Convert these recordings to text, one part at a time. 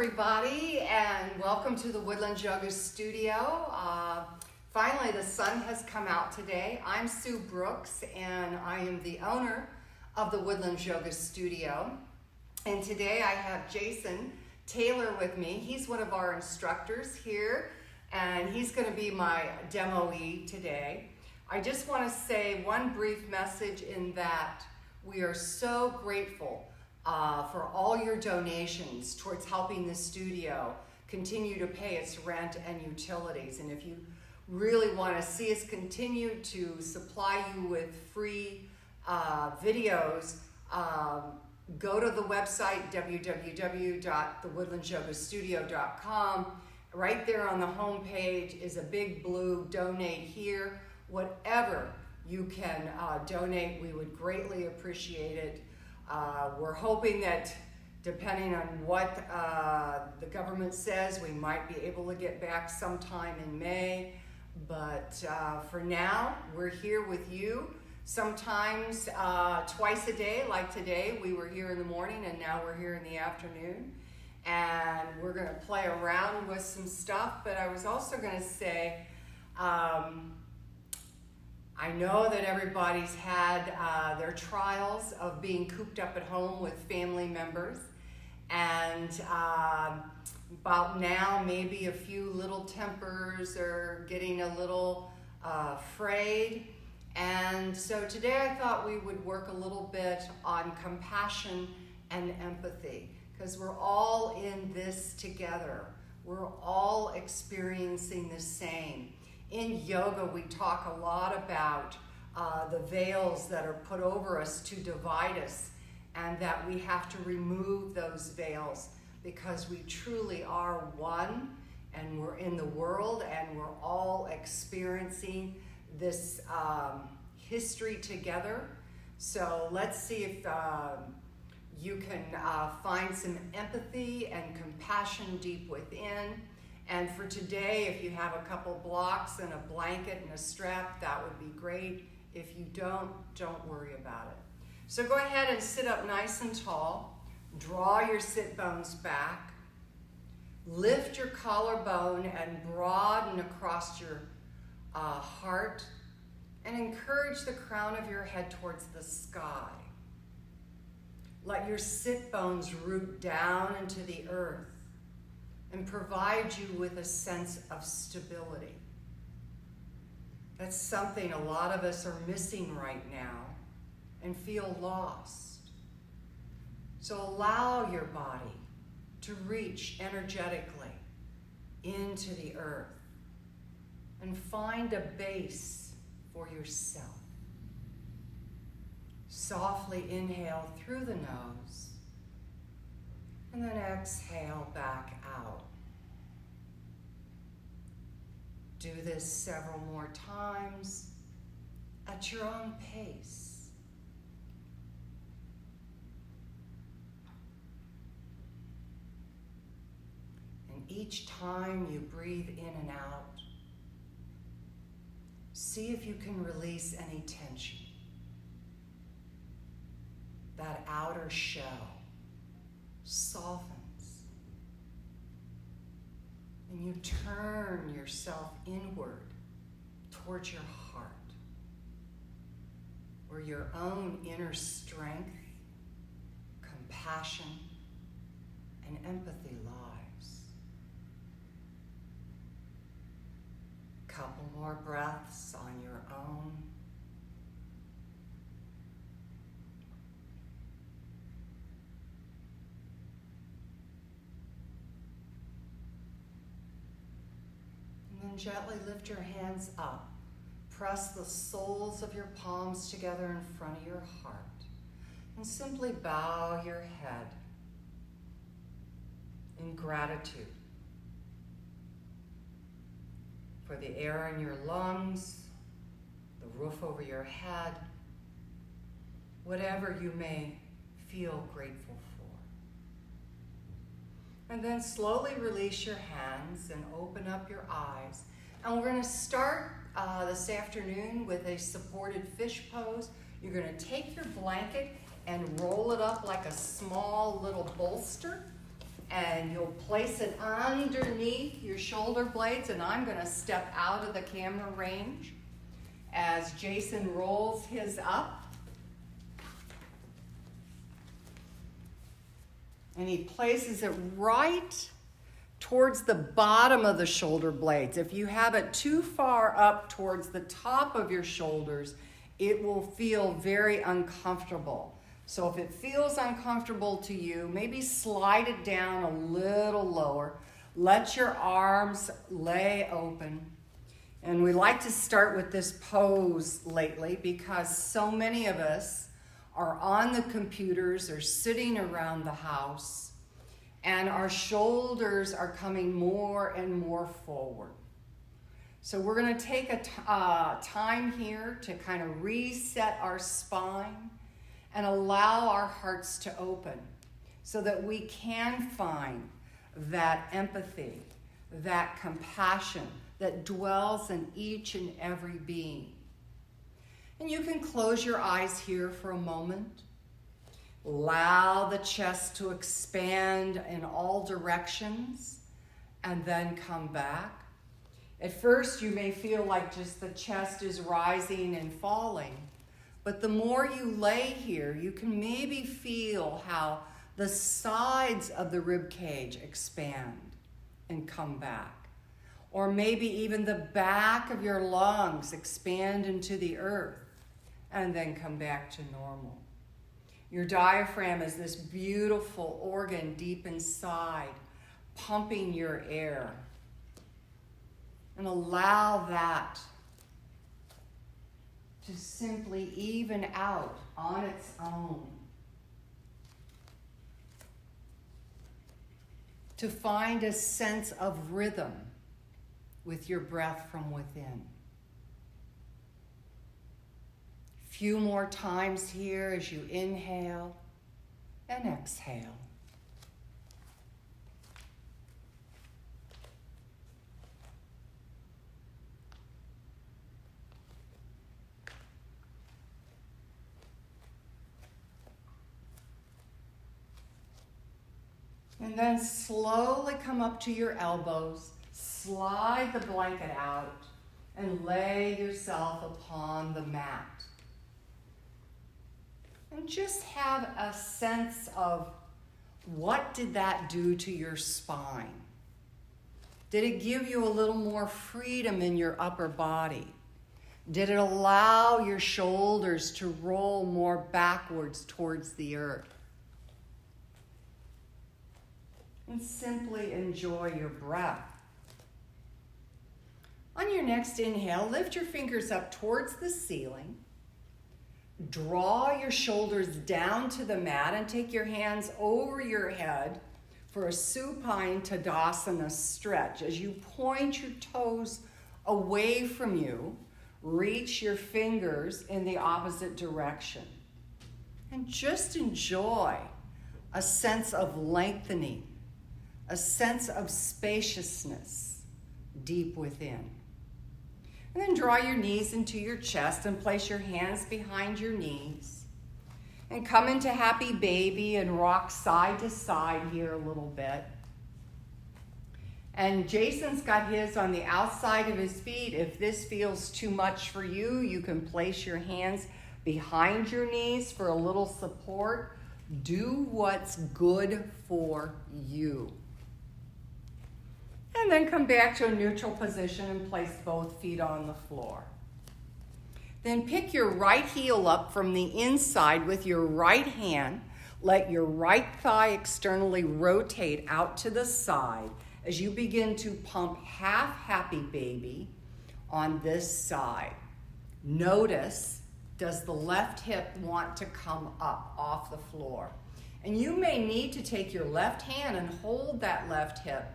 everybody, and welcome to the Woodlands Yoga Studio. Finally, the sun has come out today. I'm Sue Brooks, and I am the owner of the Woodlands Yoga Studio. And today I have Jason Taylor with me. He's one of our instructors here, and he's going to be my demoee today. I just want to say one brief message in that we are so grateful for all your donations towards helping the studio continue to pay its rent and utilities. And if you really want to see us continue to supply you with free videos, go to the website www.thewoodlandsyogastudio.com. Right there on the home page is a big blue donate here. Whatever you can donate, we would greatly appreciate it. We're hoping that depending on what the government says, we might be able to get back sometime in May. But for now, we're here with you. Sometimes twice a day, like today, we were here in the morning and now we're here in the afternoon. And we're going to play around with some stuff, but I was also going to say, I know that everybody's had their trials of being cooped up at home with family members, and about now maybe a few little tempers are getting a little frayed. And so today I thought we would work a little bit on compassion and empathy, because we're all in this together. We're all experiencing the same. In yoga, we talk a lot about the veils that are put over us to divide us, and that we have to remove those veils because we truly are one, and we're in the world, and we're all experiencing this history together. So let's see if you can find some empathy and compassion deep within. And for today, if you have a couple blocks and a blanket and a strap, that would be great. If you don't worry about it. So go ahead and sit up nice and tall. Draw your sit bones back. Lift your collarbone and broaden across your heart. And encourage the crown of your head towards the sky. Let your sit bones root down into the earth and provide you with a sense of stability. That's something a lot of us are missing right now and feel lost. So allow your body to reach energetically into the earth and find a base for yourself. Softly inhale through the nose, and then exhale back out. Do this several more times at your own pace. And each time you breathe in and out, see if you can release any tension. That outer shell softens, and you turn yourself inward towards your heart, where your own inner strength, compassion, and empathy lies. Couple more breaths on your own. And gently lift your hands up. Press the soles of your palms together in front of your heart. And simply bow your head in gratitude for the air in your lungs, the roof over your head, whatever you may feel grateful for. And then slowly release your hands and open up your eyes. And we're going to start this afternoon with a supported fish pose. You're going to take your blanket and roll it up like a small little bolster. and you'll place it underneath your shoulder blades, and I'm going to step out of the camera range as Jason rolls his up. And he places it right towards the bottom of the shoulder blades. If you have it too far up towards the top of your shoulders, it will feel very uncomfortable. So if it feels uncomfortable to you, maybe slide it down a little lower. Let your arms lay open. And we like to start with this pose lately because so many of us are on the computers or sitting around the house, and our shoulders are coming more and more forward. So we're going to take a time here to kind of reset our spine and allow our hearts to open so that we can find that empathy, that compassion that dwells in each and every being. And you can close your eyes here for a moment. Allow the chest to expand in all directions and then come back. At first, you may feel like just the chest is rising and falling, but the more you lay here, you can maybe feel how the sides of the rib cage expand and come back. Or maybe even the back of your lungs expand into the earth and then come back to normal. Your diaphragm is this beautiful organ deep inside, pumping your air. And allow that to simply even out on its own. To find a sense of rhythm with your breath from within. Few more times here as you inhale and exhale. And then slowly come up to your elbows, slide the blanket out, and lay yourself upon the mat. And just have a sense of what did that do to your spine? Did it give you a little more freedom in your upper body? Did it allow your shoulders to roll more backwards towards the earth? And simply enjoy your breath. On your next inhale, lift your fingers up towards the ceiling. Draw your shoulders down to the mat and take your hands over your head for a supine Tadasana stretch. As you point your toes away from you, reach your fingers in the opposite direction. And just enjoy a sense of lengthening, a sense of spaciousness deep within. And then draw your knees into your chest and place your hands behind your knees. And come into happy baby and rock side to side here a little bit. And Jason's got his on the outside of his feet. If this feels too much for you, you can place your hands behind your knees for a little support. Do what's good for you. And then come back to a neutral position and place both feet on the floor. Then pick your right heel up from the inside with your right hand. Let your right thigh externally rotate out to the side as you begin to pump half happy baby on this side. Notice, does the left hip want to come up off the floor? And you may need to take your left hand and hold that left hip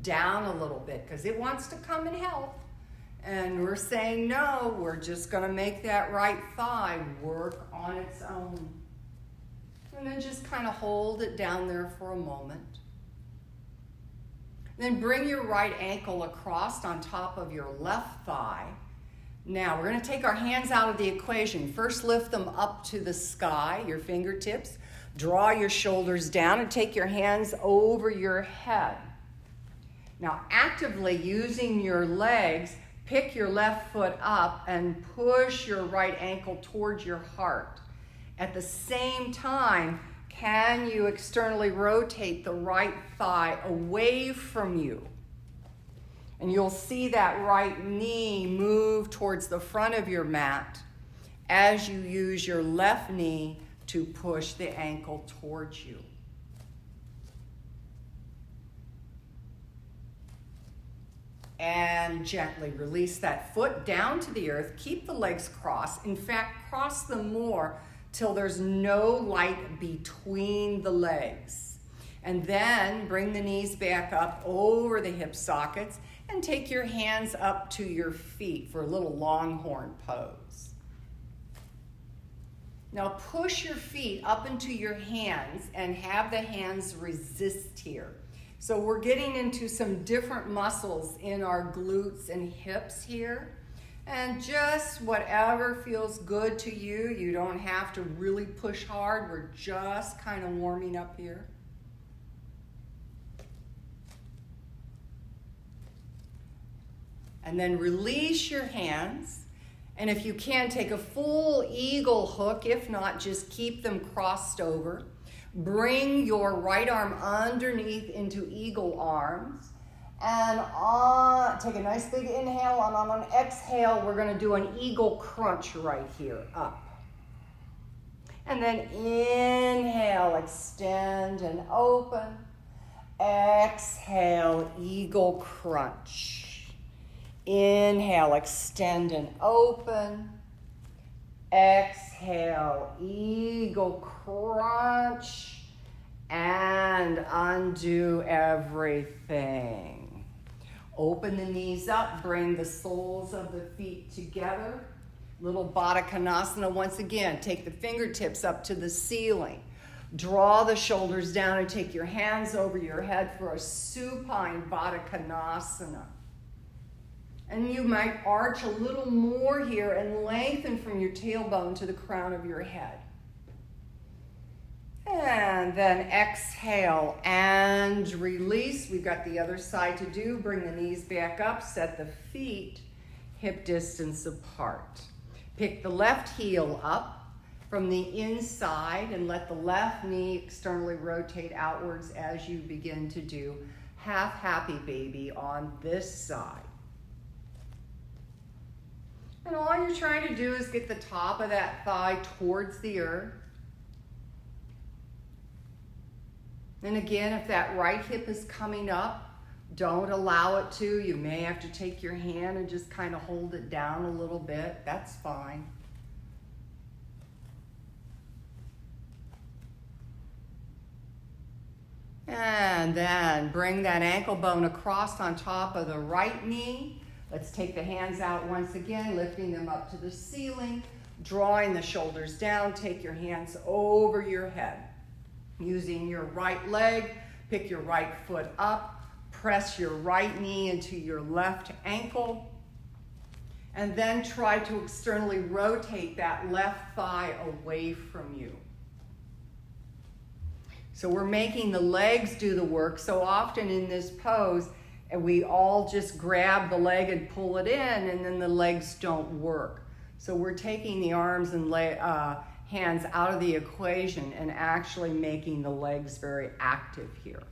down a little bit because it wants to come and help. And we're saying no, we're just going to make that right thigh work on its own. And then just kind of hold it down there for a moment. Then bring your right ankle across on top of your left thigh. Now we're going to take our hands out of the equation. First lift them up to the sky, your fingertips. Draw your shoulders down and take your hands over your head. Now, actively using your legs, pick your left foot up and push your right ankle towards your heart. At the same time, can you externally rotate the right thigh away from you? And you'll see that right knee move towards the front of your mat as you use your left knee to push the ankle towards you. And gently release that foot down to the earth. Keep the legs crossed. In fact, cross them more till there's no light between the legs. And then bring the knees back up over the hip sockets and take your hands up to your feet for a little longhorn pose. Now push your feet up into your hands and have the hands resist here. So we're getting into some different muscles in our glutes and hips here. And just whatever feels good to you. You don't have to really push hard. We're just kind of warming up here. And then release your hands. And if you can, take a full eagle hook. If not, just keep them crossed over. Bring your right arm underneath into eagle arms. And take a nice big inhale. And on an exhale, we're going to do an eagle crunch right here, up. And then inhale, extend and open. Exhale, eagle crunch. Inhale, extend and open. Exhale, eagle crunch. And undo everything. Open the knees up, bring the soles of the feet together. Little Baddha Konasana once again. Take the fingertips up to the ceiling. Draw the shoulders down and take your hands over your head for a supine Baddha Konasana. And you might arch a little more here and lengthen from your tailbone to the crown of your head. And then exhale and release. We've got the other side to do. Bring the knees back up. Set the feet hip distance apart. Pick the left heel up from the inside and let the left knee externally rotate outwards as you begin to do half happy baby on this side. And all you're trying to do is get the top of that thigh towards the earth. And again, if that right hip is coming up, don't allow it to. You may have to take your hand and just kind of hold it down a little bit. That's fine. And then bring that ankle bone across on top of the right knee. Let's take the hands out once again, lifting them up to the ceiling, drawing the shoulders down. Take your hands over your head. Using your right leg, pick your right foot up, press your right knee into your left ankle, and then try to externally rotate that left thigh away from you. So we're making the legs do the work. So often in this pose, and we all just grab the leg and pull it in, and then the legs don't work. So we're taking the arms and hands out of the equation and actually making the legs very active here.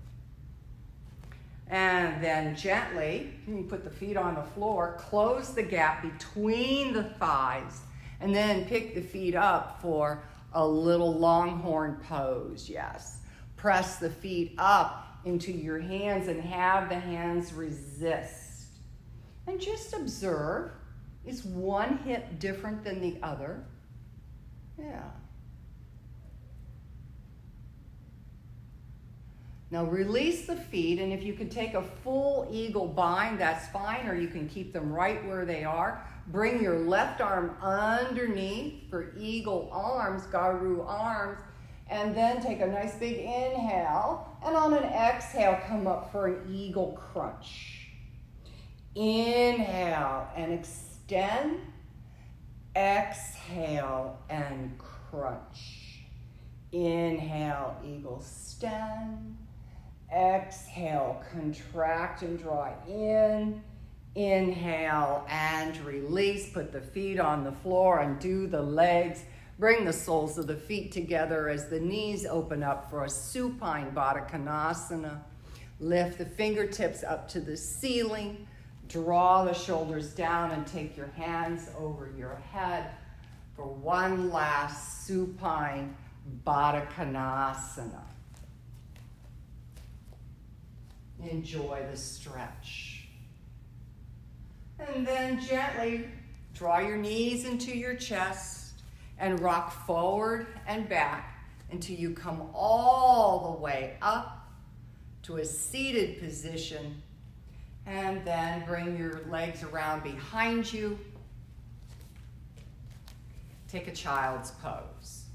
And then gently, you put the feet on the floor, close the gap between the thighs, and then pick the feet up for a little longhorn pose, yes. Press the feet up into your hands and have the hands resist. And just observe, is one hip different than the other? Yeah. Now release the feet, and if you can take a full eagle bind, that's fine, or you can keep them right where they are. Bring your left arm underneath for eagle arms, Garu arms, and then take a nice big inhale, and on an exhale, come up for an eagle crunch. Inhale and extend. Exhale and crunch. Inhale, eagle extend. Exhale, contract and draw in. Inhale and release. Put the feet on the floor, undo the legs. Bring the soles of the feet together as the knees open up for a supine Baddha Konasana. Lift the fingertips up to the ceiling. Draw the shoulders down and take your hands over your head for one last supine Baddha Konasana. Enjoy the stretch. And then gently draw your knees into your chest and rock forward and back until you come all the way up to a seated position. And then bring your legs around behind you. Take a child's pose.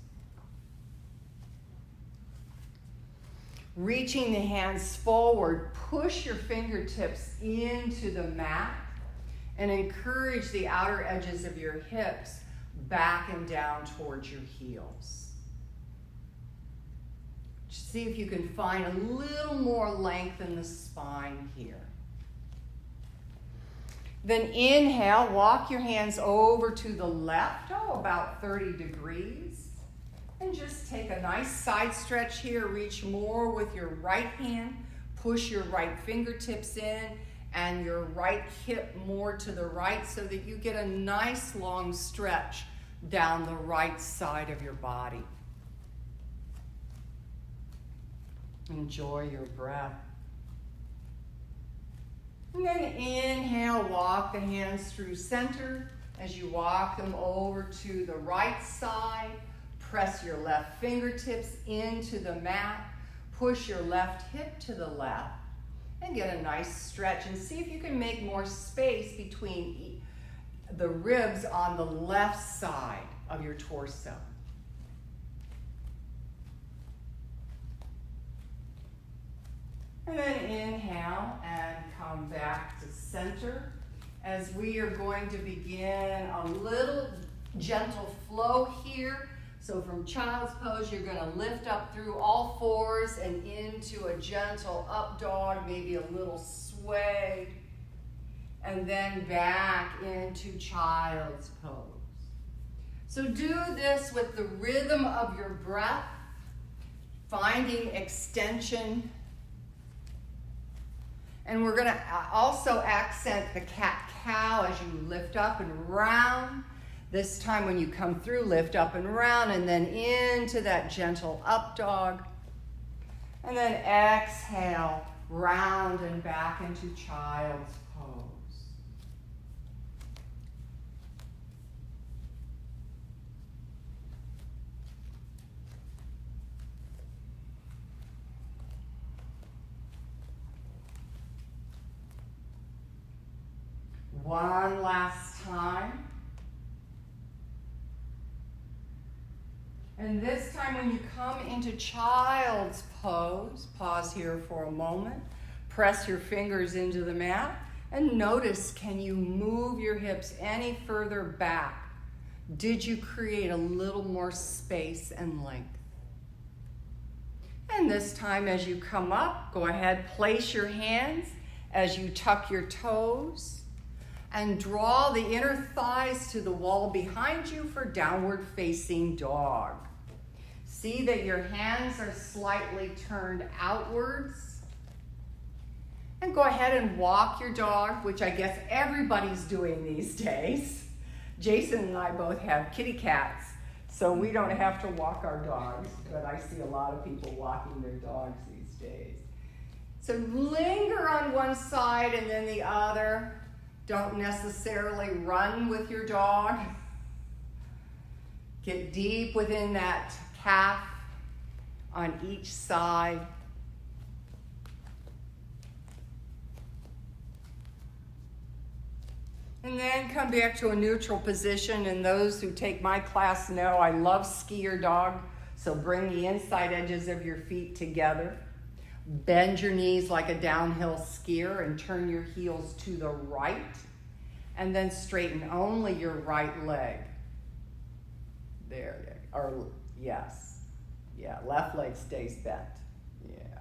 Reaching the hands forward, push your fingertips into the mat and encourage the outer edges of your hips back and down towards your heels. See if you can find a little more length in the spine here. Then inhale, walk your hands over to the left, about 30 degrees. And just take a nice side stretch here. Reach more with your right hand. Push your right fingertips in and your right hip more to the right so that you get a nice long stretch down the right side of your body. Enjoy your breath. And then inhale, walk the hands through center. As you walk them over to the right side, press your left fingertips into the mat. Push your left hip to the left and get a nice stretch. And see if you can make more space between the ribs on the left side of your torso. And then inhale and come back to center as we are going to begin a little gentle flow here. So from child's pose, you're going to lift up through all fours and into a gentle up dog, maybe a little sway, and then back into child's pose. So do this with the rhythm of your breath, finding extension. And we're going to also accent the cat-cow as you lift up and round. This time when you come through, lift up and round and then into that gentle up dog. And then exhale, round and back into child's pose. One last time. And this time when you come into child's pose, pause here for a moment, press your fingers into the mat, and notice, can you move your hips any further back? Did you create a little more space and length? And this time as you come up, go ahead, place your hands as you tuck your toes and draw the inner thighs to the wall behind you for downward facing dog. See that your hands are slightly turned outwards. And go ahead and walk your dog, which I guess everybody's doing these days. Jason and I both have kitty cats, so we don't have to walk our dogs, but I see a lot of people walking their dogs these days. So linger on one side and then the other. Don't necessarily run with your dog. Get deep within that calf on each side. And then come back to a neutral position. And those who take my class know I love skier dog. So bring the inside edges of your feet together. Bend your knees like a downhill skier and turn your heels to the right. And then straighten only your right leg. There, or yes. Yeah, left leg stays bent. Yeah.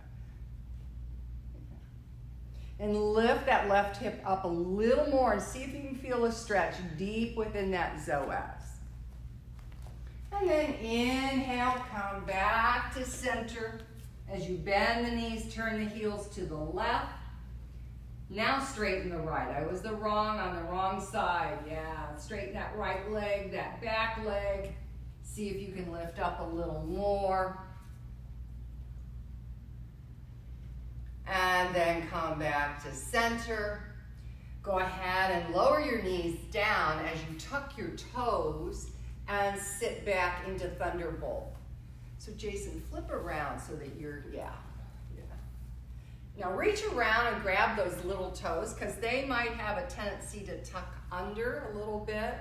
And lift that left hip up a little more and see if you can feel a stretch deep within that psoas. And then inhale, come back to center. As you bend the knees, turn the heels to the left. Now straighten the right. I was on the wrong side. Yeah, straighten that right leg, that back leg. See if you can lift up a little more. And then come back to center. Go ahead and lower your knees down as you tuck your toes and sit back into Thunderbolt. So Jason, flip around so that you're, yeah. Now reach around and grab those little toes because they might have a tendency to tuck under a little bit.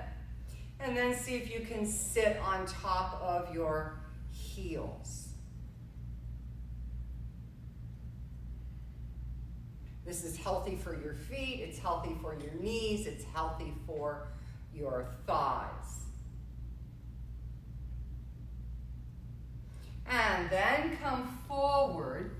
And then see if you can sit on top of your heels. This is healthy for your feet, it's healthy for your knees, it's healthy for your thighs. And then come forward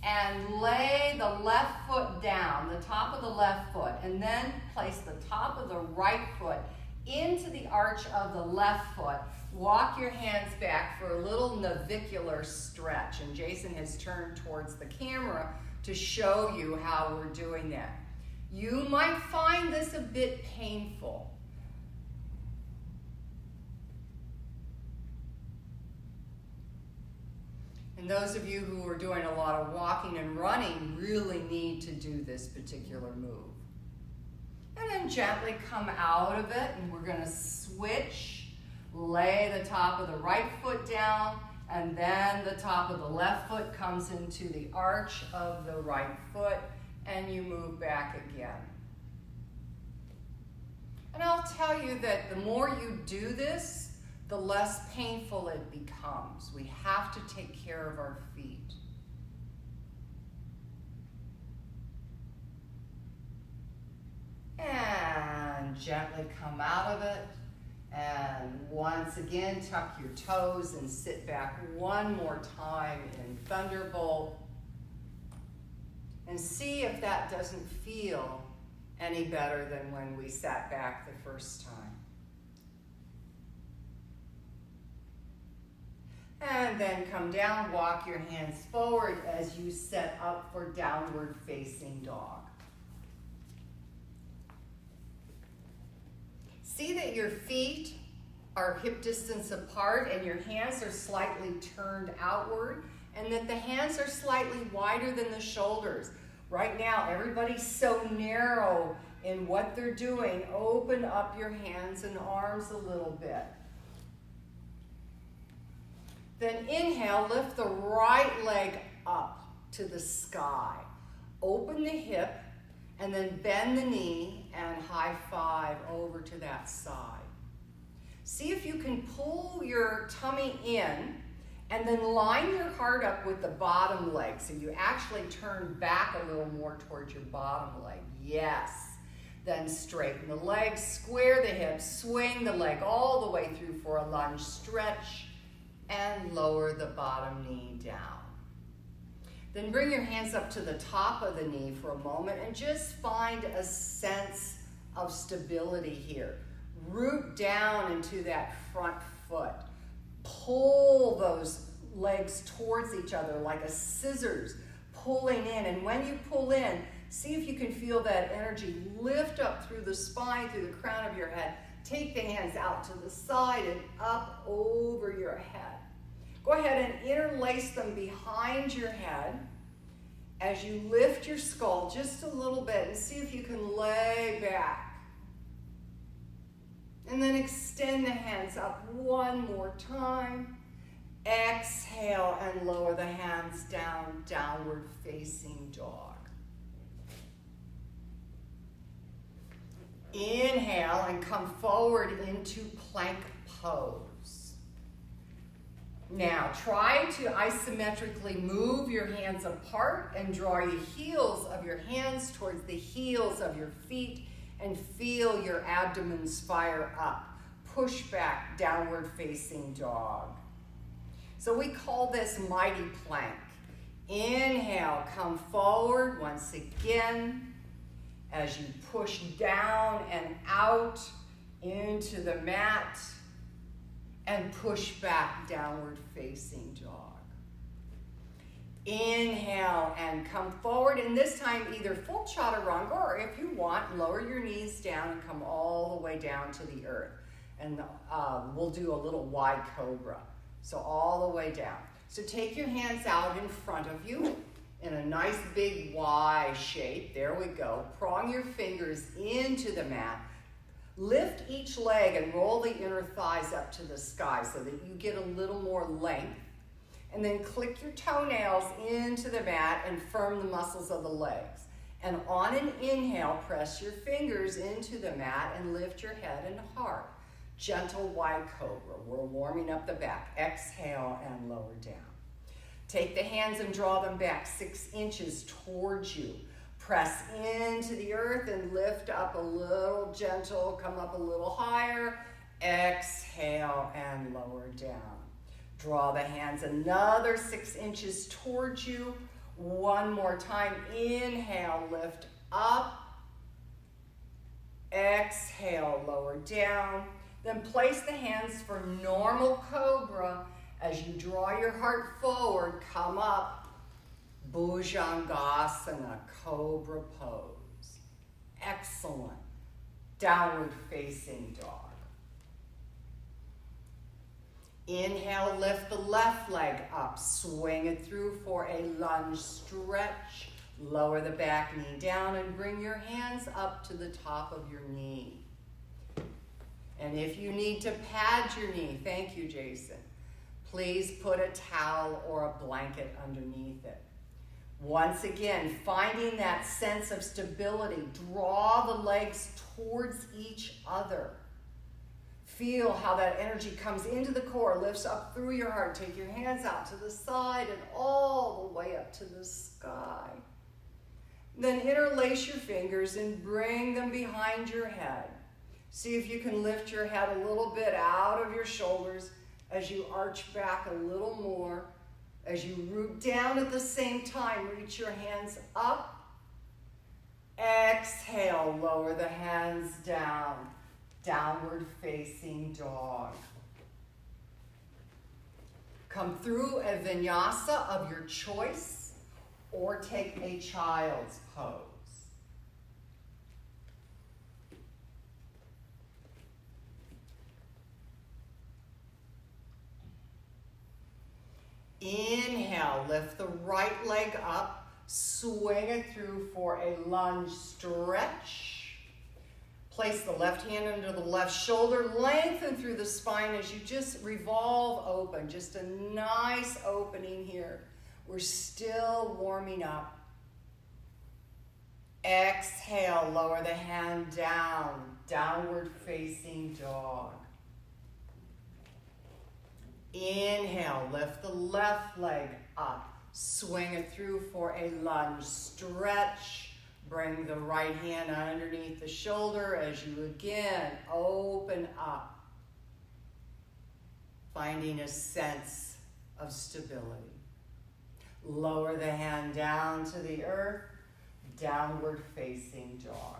and lay the left foot down, the top of the left foot, and then place the top of the right foot into the arch of the left foot. Walk your hands back for a little navicular stretch. And Jason has turned towards the camera to show you how we're doing that. You might find this a bit painful. And those of you who are doing a lot of walking and running really need to do this particular move. And then gently come out of it, and we're gonna switch. Lay the top of the right foot down, and then the top of the left foot comes into the arch of the right foot, and you move back again. And I'll tell you that the more you do this, the less painful it becomes. We have to take care of our feet. And gently come out of it. And once again, tuck your toes and sit back one more time in Thunderbolt. And see if that doesn't feel any better than when we sat back the first time. And then come down, walk your hands forward as you set up for downward facing dog. See that your feet are hip distance apart and your hands are slightly turned outward, and that the hands are slightly wider than the shoulders. Right now, everybody's so narrow in what they're doing. Open up your hands and arms a little bit. Then inhale, lift the right leg up to the sky. Open the hip, and then bend the knee and high five over to that side. See if you can pull your tummy in and then line your heart up with the bottom leg. So you actually turn back a little more towards your bottom leg. Yes. Then straighten the legs, square the hips, swing the leg all the way through for a lunge stretch, and lower the bottom knee down. Then bring your hands up to the top of the knee for a moment and just find a sense of stability here. Root down into that front foot. Pull those legs towards each other like a scissors, pulling in. And when you pull in, see if you can feel that energy lift up through the spine, through the crown of your head. Take the hands out to the side and up over your head. Go ahead and interlace them behind your head as you lift your skull just a little bit and see if you can lay back. And then extend the hands up one more time. Exhale and lower the hands down, downward facing dog. Inhale and come forward into plank pose. Now, try to isometrically move your hands apart and draw your heels of your hands towards the heels of your feet and feel your abdomen fire up. Push back, downward facing dog. So we call this mighty plank. Inhale, come forward once again as you push down and out into the mat and push back, downward facing dog. Inhale and come forward, and this time either full chaturanga, or if you want, lower your knees down and come all the way down to the earth. And we'll do a little wide cobra. So all the way down. So take your hands out in front of you in a nice big Y shape. There we go. Prong your fingers into the mat. Lift each leg and roll the inner thighs up to the sky so that you get a little more length. And then click your toenails into the mat and firm the muscles of the legs. And on an inhale, press your fingers into the mat and lift your head and heart. Gentle wide cobra. We're warming up the back. Exhale and lower down. Take the hands and draw them back 6 inches towards you. Press into the earth and lift up a little gentle. Come up a little higher. Exhale and lower down. Draw the hands another 6 inches towards you. One more time. Inhale, lift up. Exhale, lower down. Then place the hands for normal cobra. As you draw your heart forward, come up. Bhujangasana, cobra pose. Excellent. Downward facing dog. Inhale, lift the left leg up. Swing it through for a lunge stretch. Lower the back knee down and bring your hands up to the top of your knee. And if you need to pad your knee, thank you, Jason, please put a towel or a blanket underneath it. Once again, finding that sense of stability, draw the legs towards each other. Feel how that energy comes into the core, lifts up through your heart. Take your hands out to the side and all the way up to the sky. Then interlace your fingers and bring them behind your head. See if you can lift your head a little bit out of your shoulders as you arch back a little more. As you root down at the same time, reach your hands up. Exhale, lower the hands down. Downward facing dog. Come through a vinyasa of your choice or take a child's pose. Inhale, lift the right leg up, swing it through for a lunge stretch. Place the left hand under the left shoulder, lengthen through the spine as you just revolve open. Just a nice opening here. We're still warming up. Exhale, lower the hand down, downward facing dog. Inhale, lift the left leg up. Swing it through for a lunge stretch. Bring the right hand underneath the shoulder as you again open up. Finding a sense of stability. Lower the hand down to the earth. Downward facing dog.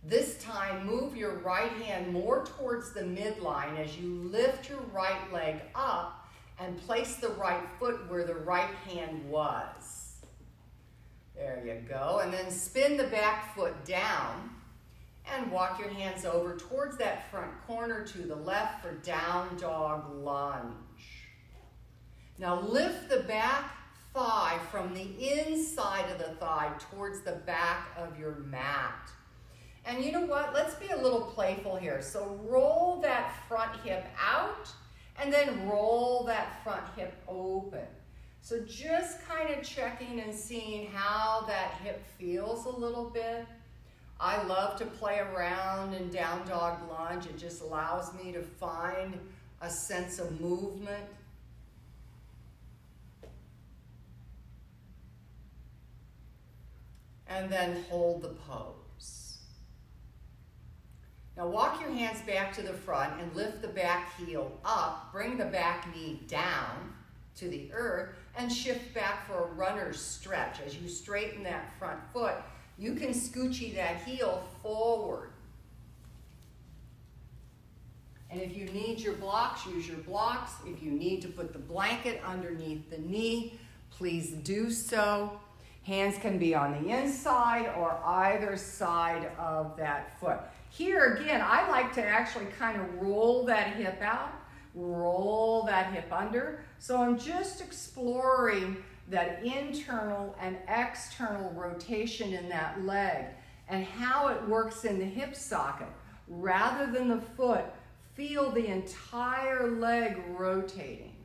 This time, move your right hand more towards the midline as you lift your right leg up and place the right foot where the right hand was. There you go. And then spin the back foot down and walk your hands over towards that front corner to the left for down dog lunge. Now lift the back thigh from the inside of the thigh towards the back of your mat. And you know what? Let's be a little playful here. So roll that front hip out and then roll that front hip open. So just kind of checking and seeing how that hip feels a little bit. I love to play around in down dog lunge. It just allows me to find a sense of movement. And then hold the pose. Now walk your hands back to the front and lift the back heel up. Bring the back knee down to the earth and shift back for a runner's stretch. As you straighten that front foot, you can scoochie that heel forward. And if you need your blocks, use your blocks. If you need to put the blanket underneath the knee, please do so. Hands can be on the inside or either side of that foot. Here again, I like to actually kind of roll that hip out, roll that hip under. So I'm just exploring that internal and external rotation in that leg and how it works in the hip socket. Rather than the foot, feel the entire leg rotating.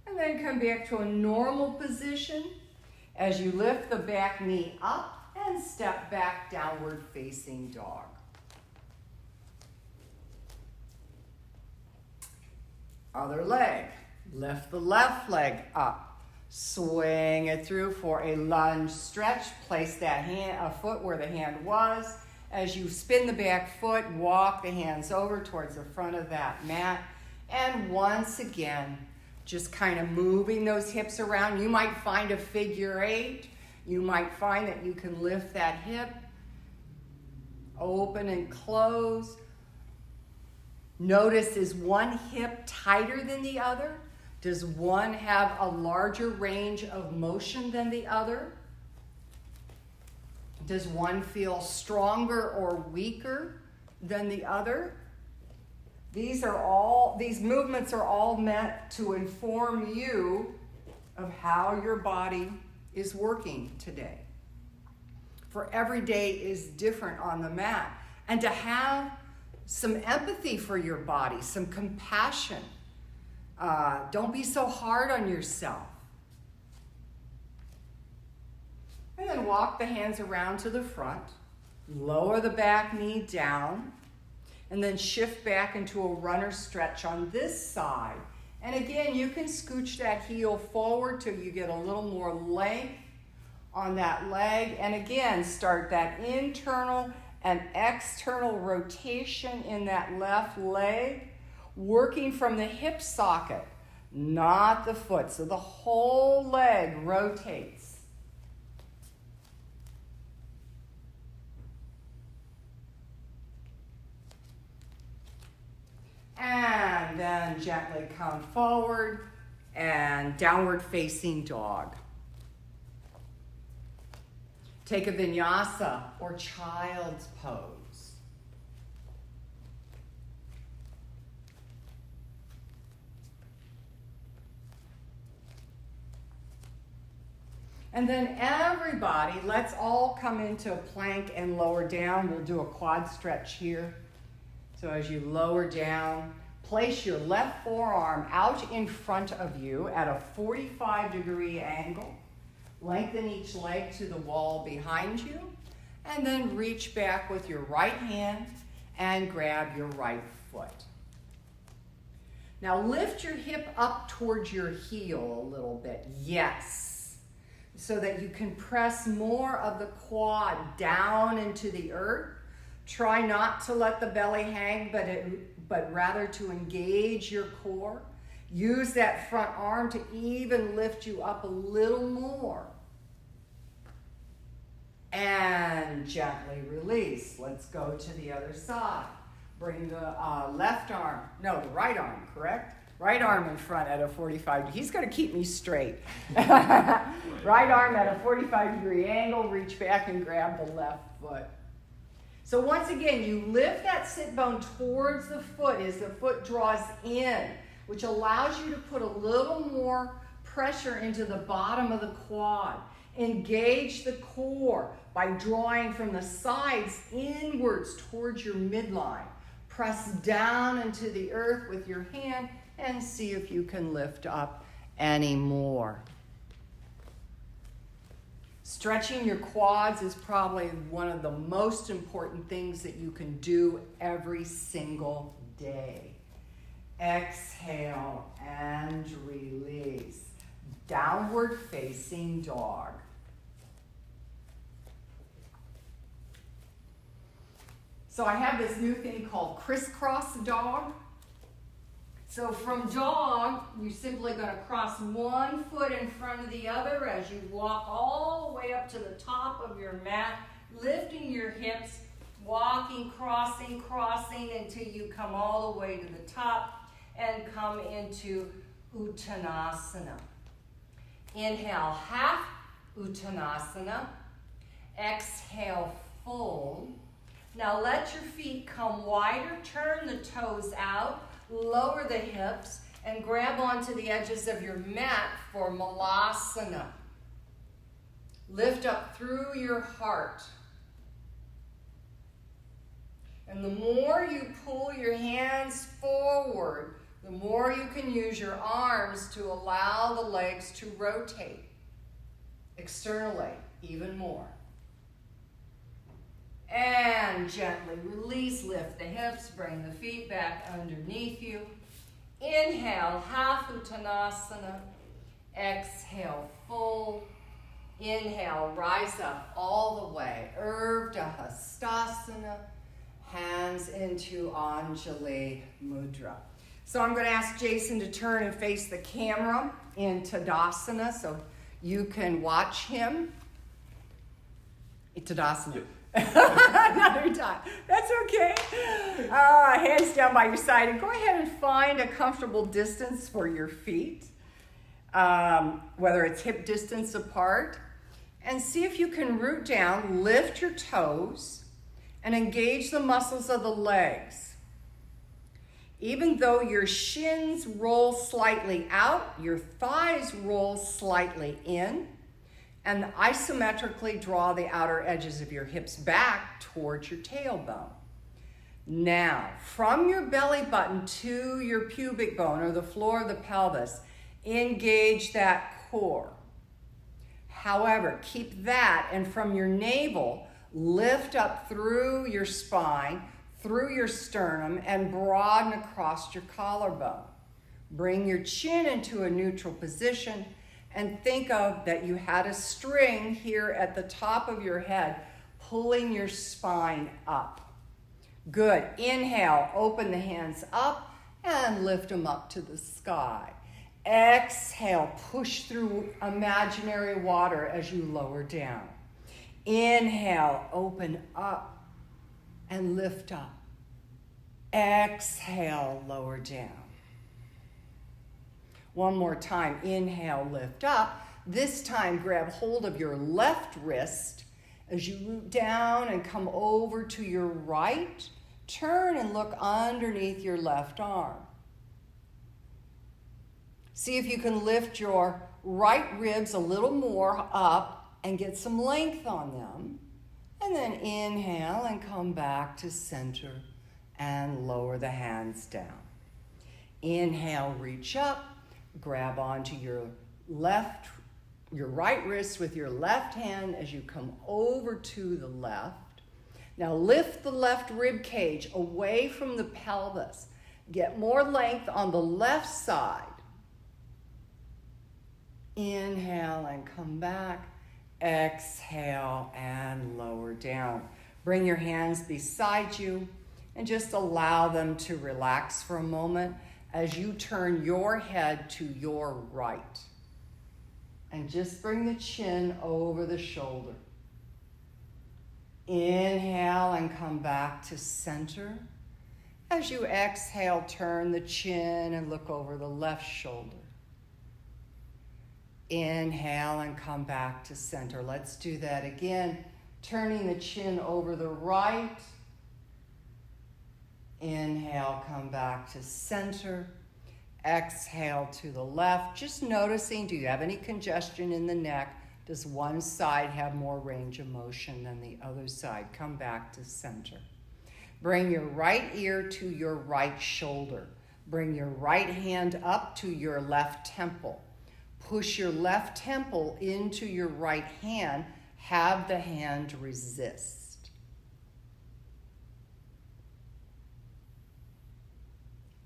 And then come back to a normal position as you lift the back knee up and step back, downward facing dog. Other leg, lift the left leg up, swing it through for a lunge stretch. Place that foot where the hand was. As you spin the back foot, walk the hands over towards the front of that mat. And once again, just kind of moving those hips around. You might find a figure 8. You might find that you can lift that hip, open and close. Notice, is one hip tighter than the other? Does one have a larger range of motion than the other? Does one feel stronger or weaker than the other? These movements are all meant to inform you of how your body is working today. For every day is different on the mat. And to have some empathy for your body, some compassion. Don't be so hard on yourself. And then walk the hands around to the front. Lower the back knee down. And then shift back into a runner stretch on this side. And again, you can scooch that heel forward till you get a little more length on that leg. And again, start that internal and external rotation in that left leg, working from the hip socket, not the foot. So the whole leg rotates. And then gently come forward and downward facing dog. Take a vinyasa or child's pose. And then everybody, let's all come into a plank and lower down. We'll do a quad stretch here. So as you lower down, place your left forearm out in front of you at a 45-degree angle. Lengthen each leg to the wall behind you, and then reach back with your right hand and grab your right foot. Now lift your hip up towards your heel a little bit, yes, so that you can press more of the quad down into the earth. Try not to let the belly hang, but rather to engage your core. Use that front arm to even lift you up a little more. And gently release. Let's go to the other side. Bring the the right arm, correct? Right arm in front at a 45. He's going to keep me straight. Right arm at a 45-degree angle. Reach back and grab the left foot. So once again, you lift that sit bone towards the foot as the foot draws in, which allows you to put a little more pressure into the bottom of the quad. Engage the core by drawing from the sides inwards towards your midline. Press down into the earth with your hand and see if you can lift up any more. Stretching your quads is probably one of the most important things that you can do every single day. Exhale and release. Downward facing dog. So I have this new thing called crisscross dog. So from dog, you're simply going to cross one foot in front of the other as you walk all the way up to the top of your mat, lifting your hips, walking, crossing, crossing until you come all the way to the top and come into Uttanasana. Inhale, half Uttanasana. Exhale, fold. Now let your feet come wider, turn the toes out, lower the hips, and grab onto the edges of your mat for Malasana. Lift up through your heart. And the more you pull your hands forward, the more you can use your arms to allow the legs to rotate externally even more. And gently release, lift the hips, bring the feet back underneath you. Inhale, half Uttanasana. Exhale, fold. Inhale, rise up all the way. Urdhva Hastasana. Hands into Anjali Mudra. So I'm going to ask Jason to turn and face the camera in Tadasana so you can watch him. Tadasana. Yeah. Another time. That's okay. Hands down by your side. And go ahead and find a comfortable distance for your feet, whether it's hip distance apart. And see if you can root down, lift your toes, and engage the muscles of the legs. Even though your shins roll slightly out, your thighs roll slightly in, and isometrically draw the outer edges of your hips back towards your tailbone. Now, from your belly button to your pubic bone or the floor of the pelvis, engage that core. However, keep that, and from your navel, lift up through your spine, through your sternum, and broaden across your collarbone. Bring your chin into a neutral position, and think of that you had a string here at the top of your head pulling your spine up. Good. Inhale, open the hands up and lift them up to the sky. Exhale, push through imaginary water as you lower down. Inhale, open up and lift up. Exhale, lower down. One more time. Inhale, lift up. This time, grab hold of your left wrist as you root down and come over to your right. Turn and look underneath your left arm. See if you can lift your right ribs a little more up and get some length on them. And then inhale and come back to center and lower the hands down. Inhale, reach up. Grab onto your right wrist with your left hand as you come over to the left. Now lift the left rib cage away from the pelvis. Get more length on the left side. Inhale and come back. Exhale and lower down. Bring your hands beside you and just allow them to relax for a moment as you turn your head to your right. And just bring the chin over the shoulder. Inhale and come back to center. As you exhale, turn the chin and look over the left shoulder. Inhale and come back to center. Let's do that again. Turning the chin over the right. Inhale, come back to center. Exhale to the left. Just noticing, do you have any congestion in the neck? Does one side have more range of motion than the other side? Come back to center. Bring your right ear to your right shoulder. Bring your right hand up to your left temple. Push your left temple into your right hand. Have the hand resist.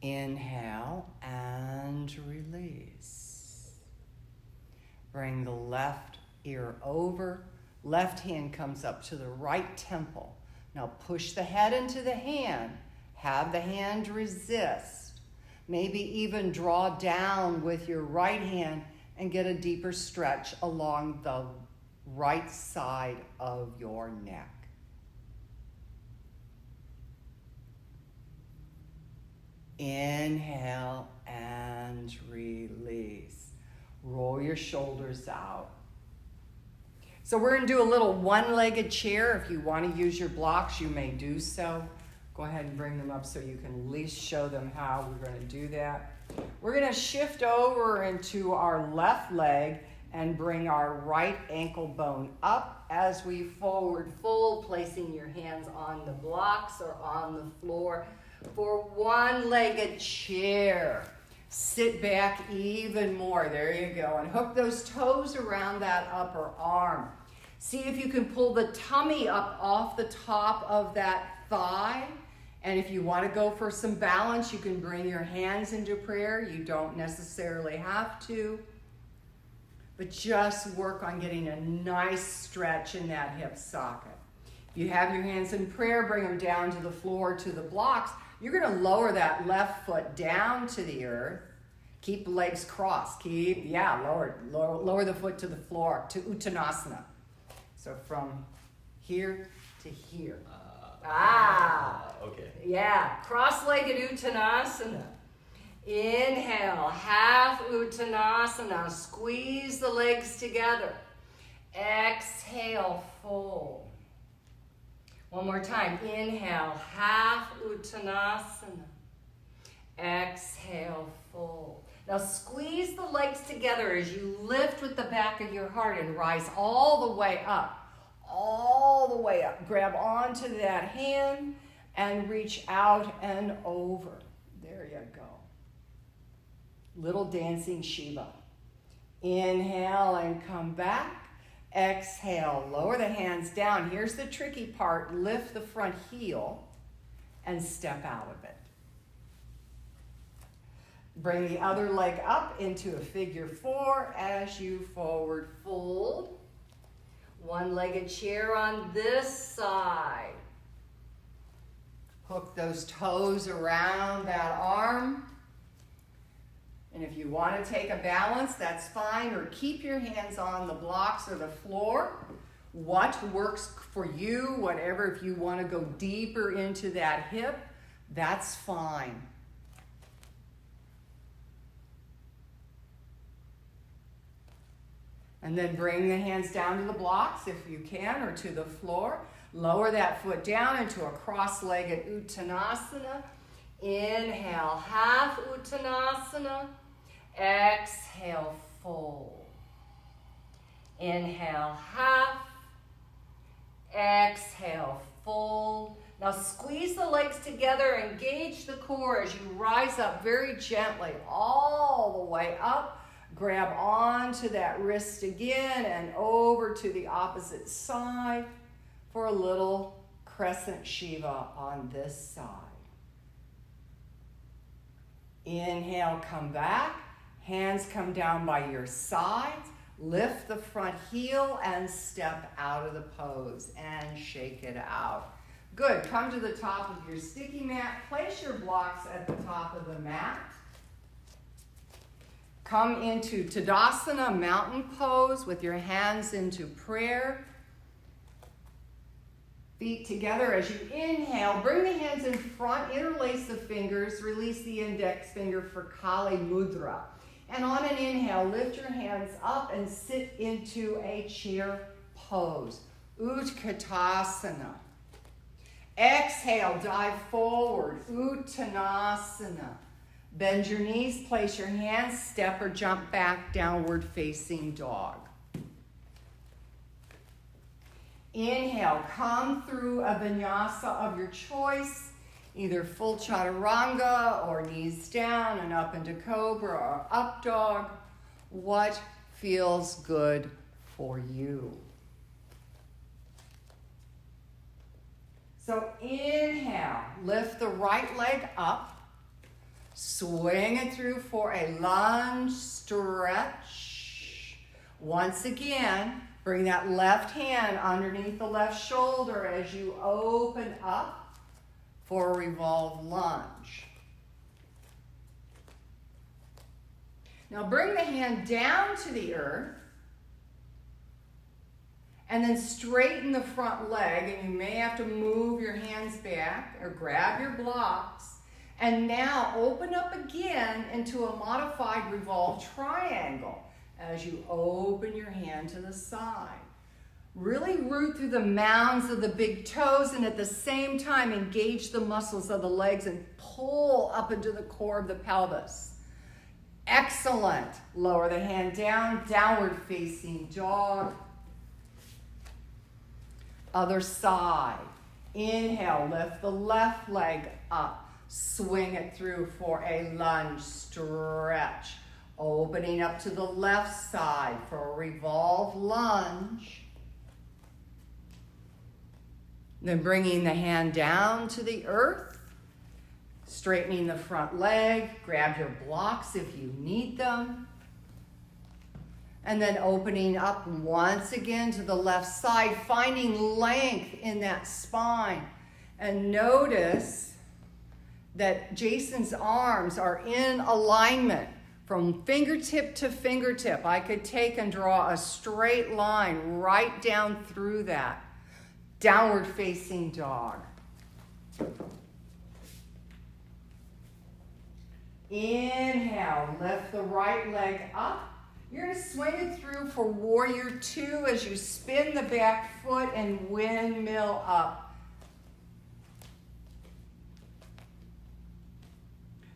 Inhale and release. Bring the left ear over. Left hand comes up to the right temple. Now push the head into the hand. Have the hand resist. Maybe even draw down with your right hand and get a deeper stretch along the right side of your neck. Inhale and release. Roll your shoulders out. So we're going to do a little one-legged chair. If you want to use your blocks, you may do so. Go ahead and bring them up so you can at least show them how we're going to do that. We're going to shift over into our left leg and bring our right ankle bone up as we forward fold, placing your hands on the blocks or on the floor for one-legged chair. Sit back even more. There you go. And hook those toes around that upper arm. See if you can pull the tummy up off the top of that thigh. And if you want to go for some balance, you can bring your hands into prayer. You don't necessarily have to. But just work on getting a nice stretch in that hip socket. If you have your hands in prayer, bring them down to the floor, to the blocks. You're going to lower that left foot down to the earth. Keep the legs crossed. Lower the foot to the floor, to Uttanasana. So from here to here. Okay. Yeah, cross-legged Uttanasana. Inhale, half Uttanasana. Squeeze the legs together. Exhale, fold. One more time. Inhale, half Uttanasana. Exhale, fold. Now squeeze the legs together as you lift with the back of your heart and rise all the way up. All the way up. Grab onto that hand and reach out and over. There you go. Little dancing Shiva. Inhale and come back. Exhale, lower the hands down. Here's the tricky part. Lift the front heel and step out of it. Bring the other leg up into a figure four as you forward fold. One-legged chair on this side. Hook those toes around that arm. And if you want to take a balance, that's fine, or keep your hands on the blocks or the floor. What works for you, whatever, if you want to go deeper into that hip, that's fine. And then bring the hands down to the blocks if you can, or to the floor. Lower that foot down into a cross-legged Uttanasana. Inhale, half Uttanasana. Exhale, fold. Inhale, half. Exhale, fold. Now squeeze the legs together, engage the core as you rise up very gently all the way up. Grab onto that wrist again and over to the opposite side for a little crescent Shiva on this side. Inhale, come back. Hands come down by your sides. Lift the front heel and step out of the pose and shake it out. Good. Come to the top of your sticky mat. Place your blocks at the top of the mat. Come into Tadasana, mountain pose, with your hands into prayer. Feet together as you inhale. Bring the hands in front, interlace the fingers, release the index finger for Kali Mudra. And on an inhale, lift your hands up and sit into a chair pose. Utkatasana. Exhale, dive forward. Uttanasana. Bend your knees, place your hands, step or jump back, downward facing dog. Inhale, come through a vinyasa of your choice, either full chaturanga or knees down and up into cobra or up dog. What feels good for you? So inhale, lift the right leg up. Swing it through for a lunge stretch. Once again, Bring that left hand underneath the left shoulder as you open up for a revolve lunge. Now bring the hand down to the earth and then straighten the front leg, and you may have to move your hands back or grab your blocks. And now open up again into a modified revolve triangle as you open your hand to the side. Really root through the mounds of the big toes, and at the same time engage the muscles of the legs and pull up into the core of the pelvis. Excellent. Lower the hand down, downward facing dog. Other side. Inhale, lift the left leg up. Swing it through for a lunge stretch. Opening up to the left side for a revolve lunge. Then bringing the hand down to the earth. Straightening the front leg. Grab your blocks if you need them. And then opening up once again to the left side, finding length in that spine. And notice that Jason's arms are in alignment from fingertip to fingertip. I could take and draw a straight line right down through that. Downward facing dog. Inhale, lift the right leg up. You're going to swing it through for warrior two as you spin the back foot and windmill up.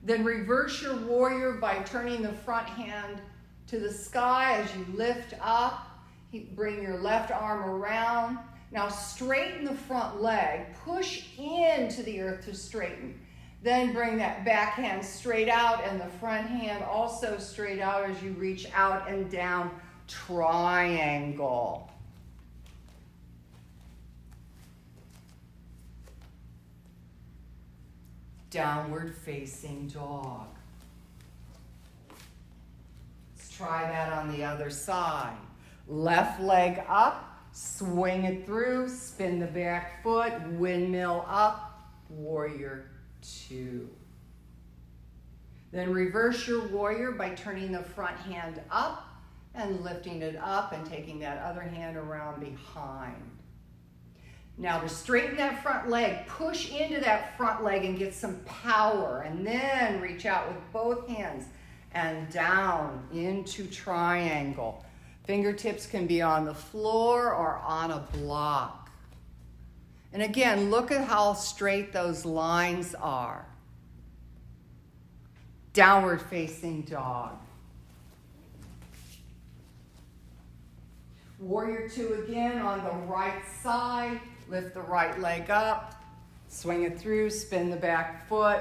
Then reverse your warrior by turning the front hand to the sky as you lift up. Bring your left arm around. Now straighten the front leg. Push into the earth to straighten. Then bring that back hand straight out and the front hand also straight out as you reach out and down, triangle. Downward facing dog. Let's try that on the other side. Left leg up, swing it through, spin the back foot, windmill up, warrior two. Then reverse your warrior by turning the front hand up and lifting it up and taking that other hand around behind. Now to straighten that front leg, push into that front leg and get some power, and then reach out with both hands and down into triangle. Fingertips can be on the floor or on a block. And again, look at how straight those lines are. Downward facing dog. Warrior two again on the right side. Lift the right leg up. Swing it through, spin the back foot.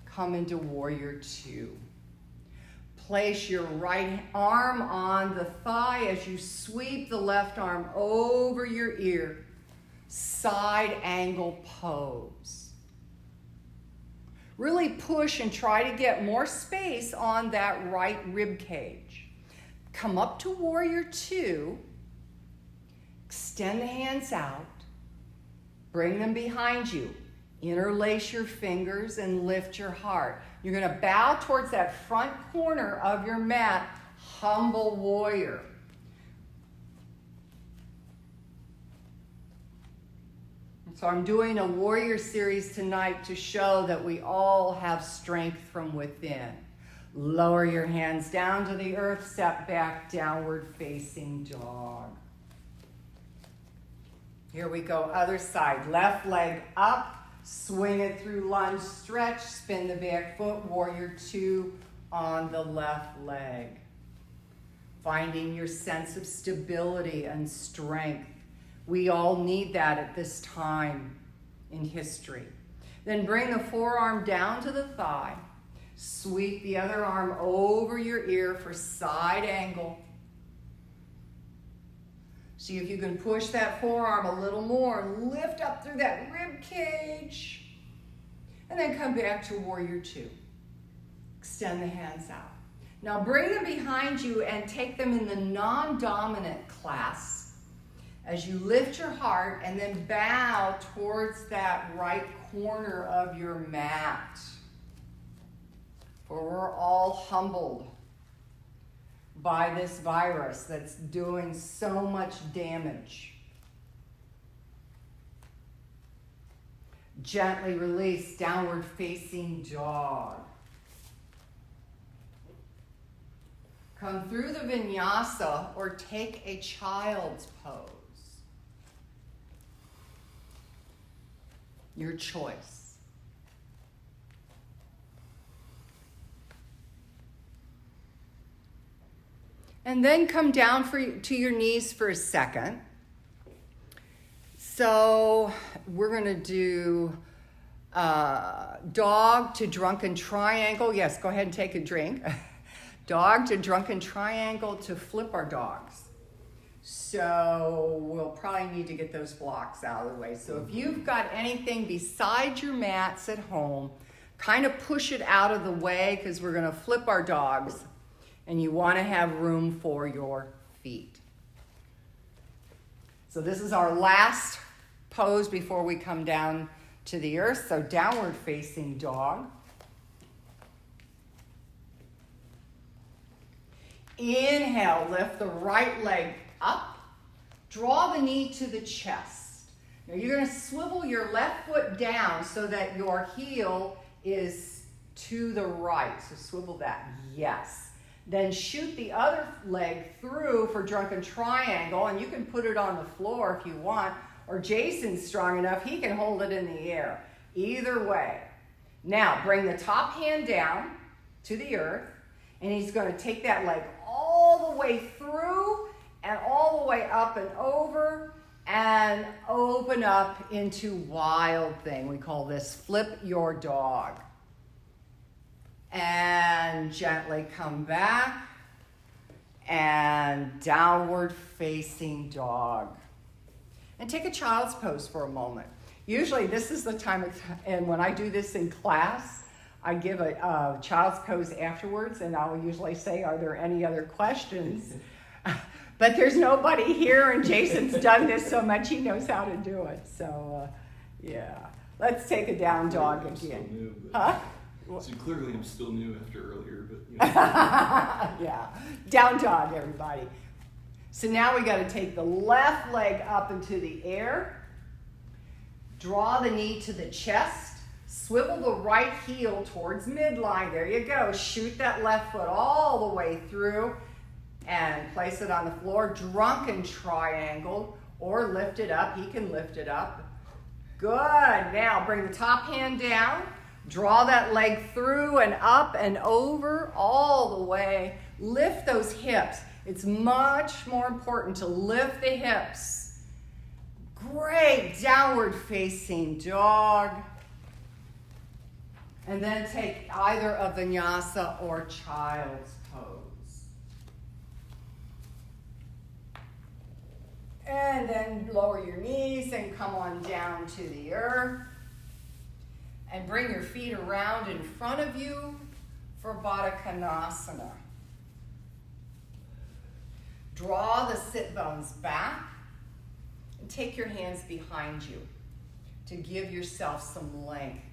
Come into warrior two. Place your right arm on the thigh as you sweep the left arm over your ear. Side angle pose. Really push and try to get more space on that right rib cage. Come up to warrior two. Extend the hands out. Bring them behind you. Interlace your fingers and lift your heart. You're going to bow towards that front corner of your mat, humble warrior. So I'm doing a warrior series tonight to show that we all have strength from within. Lower your hands down to the earth, step back, downward facing dog. Here we go, other side. Left leg up, swing it through lunge stretch, spin the back foot, warrior two on the left leg. Finding your sense of stability and strength. We all need that at this time in history. Then bring the forearm down to the thigh. Sweep the other arm over your ear for side angle. See if you can push that forearm a little more. Lift up through that rib cage. And then come back to warrior two. Extend the hands out. Now bring them behind you and take them in the non-dominant class. as you lift your heart and then bow towards that right corner of your mat. For we're all humbled by this virus that's doing so much damage. Gently release, downward facing dog. Come through the vinyasa or take a child's pose. Your choice. And then come down to your knees for a second. So we're going to do dog to drunken triangle. Yes, go ahead and take a drink. Dog to drunken triangle to flip our dogs. So we'll probably need to get those blocks out of the way. So if you've got anything beside your mats at home, kind of push it out of the way because we're going to flip our dogs. And you want to have room for your feet. So this is our last pose before we come down to the earth. So downward facing dog. Inhale, lift the right leg up. Draw the knee to the chest. Now you're going to swivel your left foot down so that your heel is to the right. So swivel that. Yes. Then shoot the other leg through for drunken triangle, and you can put it on the floor if you want, or Jason's strong enough, he can hold it in the air. Either way. Now, bring the top hand down to the earth, and he's going to take that leg all the way through and all the way up and over and open up into wild thing. We call this flip your dog. And gently come back and downward facing dog. And take a child's pose for a moment. Usually this is the time, and when I do this in class, I give a child's pose afterwards, and I'll usually say, are there any other questions? But there's nobody here, and Jason's done this so much he knows how to do it. So, yeah. Let's take a down dog again. Huh? So clearly I'm still new after earlier, but you know. Yeah, down dog, everybody. So now we got to take the left leg up into the air. Draw the knee to the chest. Swivel the right heel towards midline. There you go. Shoot that left foot all the way through and place it on the floor. Drunken triangle or lift it up. He can lift it up. Good. Now bring the top hand down. Draw that leg through and up and over all the way. Lift those hips. It's much more important to lift the hips. Great. Downward facing dog. And then take either a vinyasa or child's pose. And then lower your knees and come on down to the earth. And bring your feet around in front of you for Baddha Konasana. Draw the sit bones back and take your hands behind you to give yourself some length.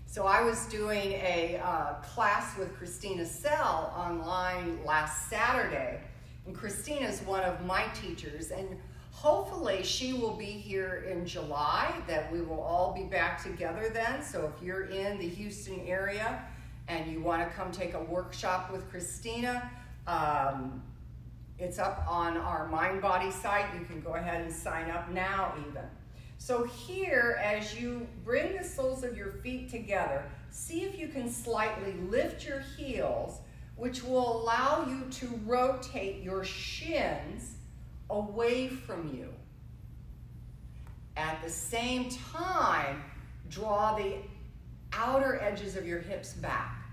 So I was doing a class with Christina Sell online last Saturday, and Christina's one of my teachers, and hopefully she will be here in July, that we will all be back together then. So if you're in the Houston area and you want to come take a workshop with Christina, it's up on our Mind Body site. You can go ahead and sign up now even. So here, as you bring the soles of your feet together, see if you can slightly lift your heels, which will allow you to rotate your shins away from you. At the same time, draw the outer edges of your hips back.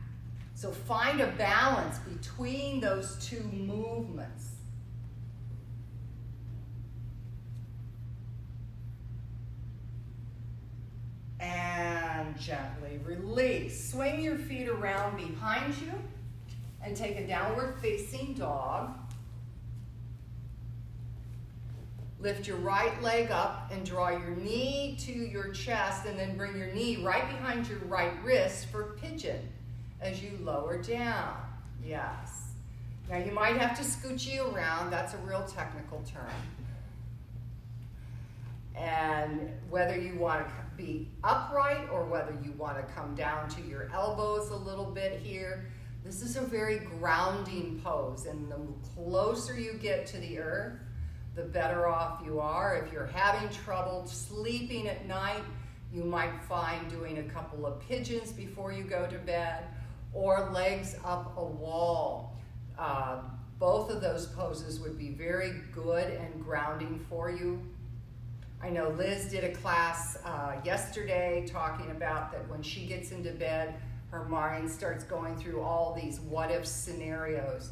So find a balance between those two movements. And gently release. Swing your feet around behind you and take a downward facing dog. Lift your right leg up and draw your knee to your chest, and then bring your knee right behind your right wrist for pigeon as you lower down. Yes. Now you might have to scoochie around. That's a real technical term. And whether you want to be upright or whether you want to come down to your elbows a little bit here, this is a very grounding pose. And the closer you get to the earth, the better off you are. If you're having trouble sleeping at night, you might find doing a couple of pigeons before you go to bed, or legs up a wall. Both of those poses would be very good and grounding for you. I know Liz did a class yesterday talking about that when she gets into bed, her mind starts going through all these what-if scenarios.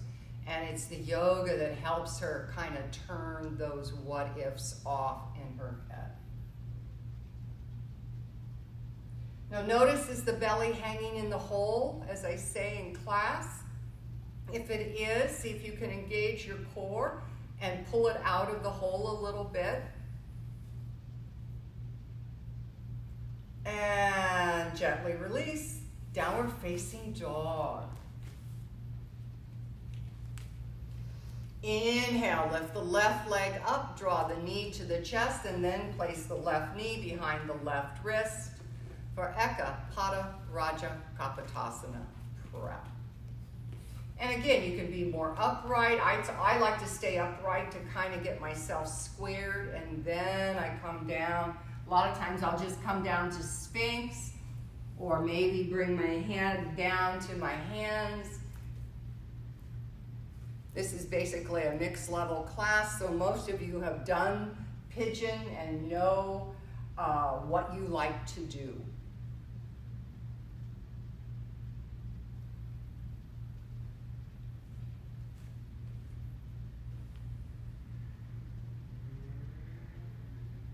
And it's the yoga that helps her kind of turn those what-ifs off in her head. Now notice, is the belly hanging in the hole, as I say in class? If it is, see if you can engage your core and pull it out of the hole a little bit. And gently release, downward facing dog. Inhale, lift the left leg up, draw the knee to the chest, and then place the left knee behind the left wrist for Eka Pada Raja Kapotasana prep. And again, you can be more upright. I like to stay upright to kind of get myself squared, and then I come down. A lot of times I'll just come down to Sphinx, or maybe bring my hand down to my hands. This is basically a mixed level class, so most of you have done pigeon and know what you like to do.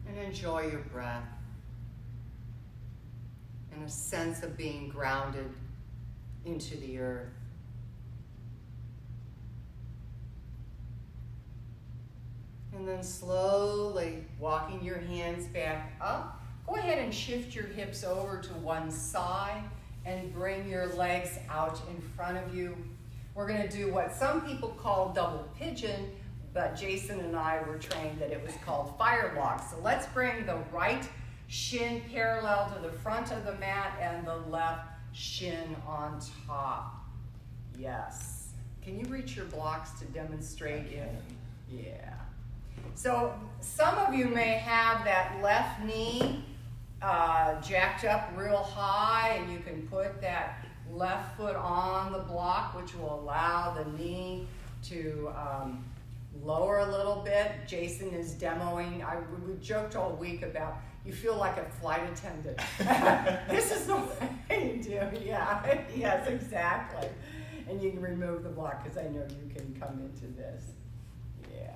And enjoy your breath and a sense of being grounded into the earth. And then slowly walking your hands back up. Go ahead and shift your hips over to one side and bring your legs out in front of you. We're going to do what some people call double pigeon, but Jason and I were trained that it was called fire walk. So let's bring the right shin parallel to the front of the mat and the left shin on top. Yes. Can you reach your blocks to demonstrate it? Yeah. So some of you may have that left knee jacked up real high, and you can put that left foot on the block, which will allow the knee to lower a little bit. Jason is demoing. We joked all week about you feel like a flight attendant. This is the way you do. Yeah, yes, exactly. And you can remove the block because I know you can come into this. Yeah.